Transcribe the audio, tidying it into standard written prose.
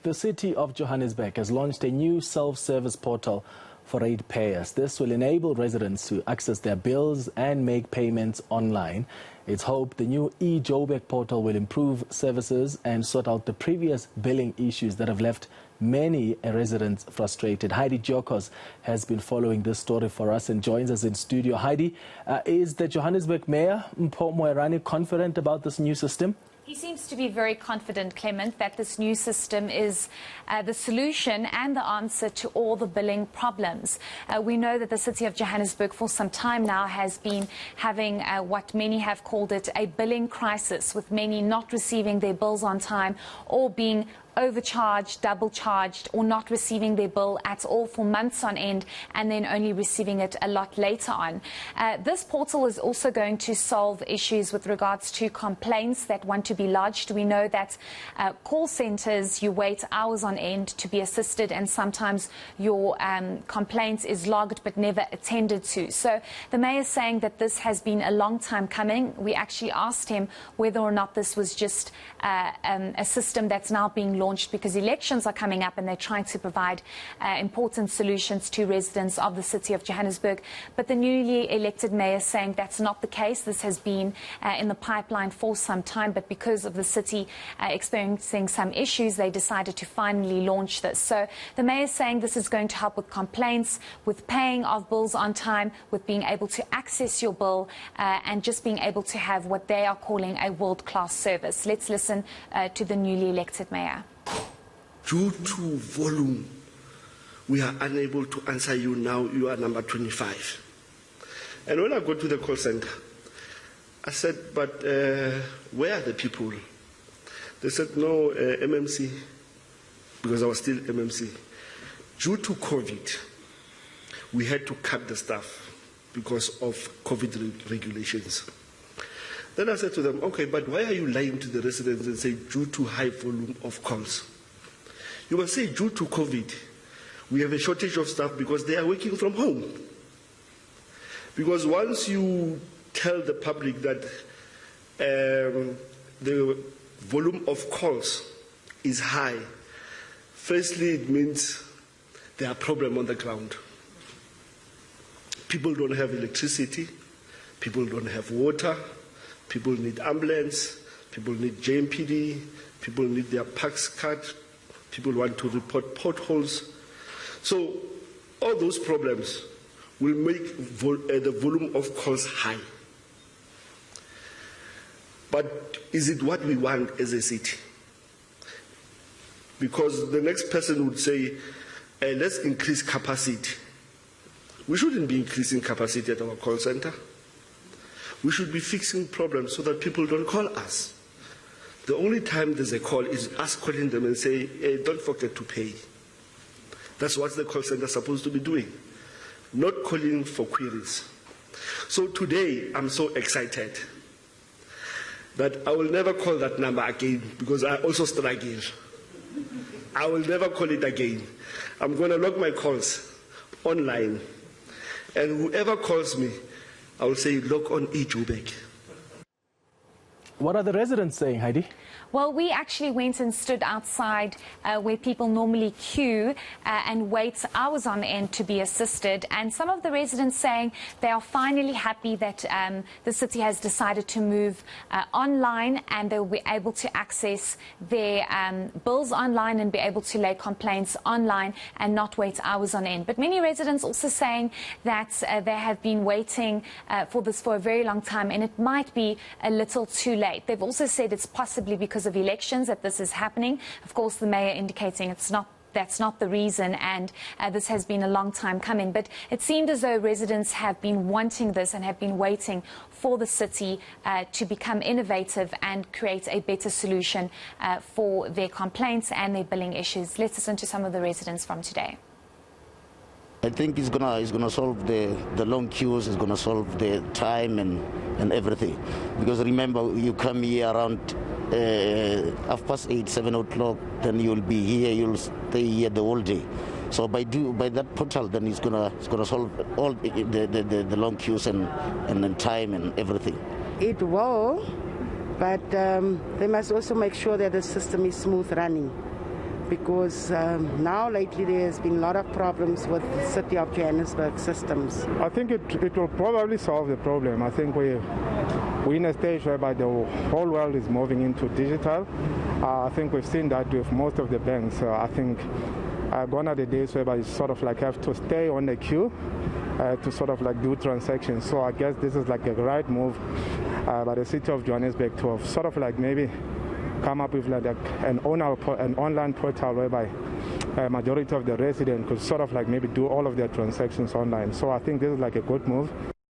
the City of Johannesburg has launched a new self-service portal for ratepayers. This will enable residents to access their bills and make payments online. It's hoped the new Joburg portal will improve services and sort out the previous billing issues that have left many residents frustrated. Heidi Giokos has been following this story for us and joins us in studio. Heidi, is the Johannesburg Mayor, Mpho Moerane, confident about this new system? He seems to be very confident, Clement, that this new system is the solution and the answer to all the billing problems. We know that the City of Johannesburg for some time now has been having what many have called it a billing crisis, with many not receiving their bills on time or being overcharged, double charged, or not receiving their bill at all for months on end and then only receiving it a lot later on. This portal is also going to solve issues with regards to complaints that want to be lodged. We know that call centres, you wait hours on end to be assisted, and sometimes your complaint is logged but never attended to. So the Mayor is saying that this has been a long time coming. We actually asked him whether or not this was just a system that's now being launched because elections are coming up and they're trying to provide important solutions to residents of the City of Johannesburg. But the newly elected mayor is saying that's not the case. This has been in the pipeline for some time, but because of the city experiencing some issues, they decided to finally launch this. So the mayor is saying this is going to help with complaints, with paying of bills on time, with being able to access your bill, and just being able to have what they are calling a world-class service. Let's listen to the newly elected mayor. Due to volume, we are unable to answer you now. You are number 25. And when I go to the call center, I said, but where are the people? They said, no, MMC, because I was still MMC. Due to COVID, we had to cut the staff because of COVID regulations. Then I said to them, okay, but why are you lying to the residents and say due to high volume of calls? You must say due to COVID, we have a shortage of staff because they are working from home. Because once you tell the public that the volume of calls is high, firstly, it means there are problems on the ground. People don't have electricity, people don't have water, people need ambulance, people need JMPD, people need their PAX card, people want to report potholes. So all those problems will make the volume of calls high. But is it what we want as a city? Because the next person would say, let's increase capacity. We shouldn't be increasing capacity at our call center. We should be fixing problems so that people don't call us. The only time there's a call is us calling them and say, hey, don't forget to pay. That's what the call center is supposed to be doing, not calling for queries. So today, I'm so excited that I will never call that number again because I also struggle. I will never call it again. I'm going to log my calls online, and whoever calls me, I will say log on eJoburg. What are the residents saying, Heidi? Well, we actually went and stood outside where people normally queue and wait hours on end to be assisted. And some of the residents saying they are finally happy that the city has decided to move online, and they'll be able to access their bills online and be able to lay complaints online and not wait hours on end. But many residents also saying that they have been waiting for this for a very long time, and it might be a little too late. They've also said it's possibly because of elections that this is happening. Of course, the mayor indicating that's not the reason, and this has been a long time coming. But it seemed as though residents have been wanting this and have been waiting for the city to become innovative and create a better solution for their complaints and their billing issues. Let's listen to some of the residents from today. I think it's gonna solve the long queues. It's gonna solve the time and everything. Because remember, you come here around 8:30, 7 o'clock, then you'll be here. You'll stay here the whole day. So by that portal, then it's gonna solve all the long queues and time and everything. It will, but they must also make sure that the system is smooth running. because now lately there has been a lot of problems with the City of Johannesburg systems. I think it will probably solve the problem. I think we're in a stage whereby the whole world is moving into digital. I think we've seen that with most of the banks. I think gone are the days whereby you sort of like have to stay on the queue to sort of like do transactions. So I guess this is like a right move by the City of Johannesburg to have sort of like maybe come up with like an online portal whereby a majority of the residents could sort of like maybe do all of their transactions online. So I think this is like a good move.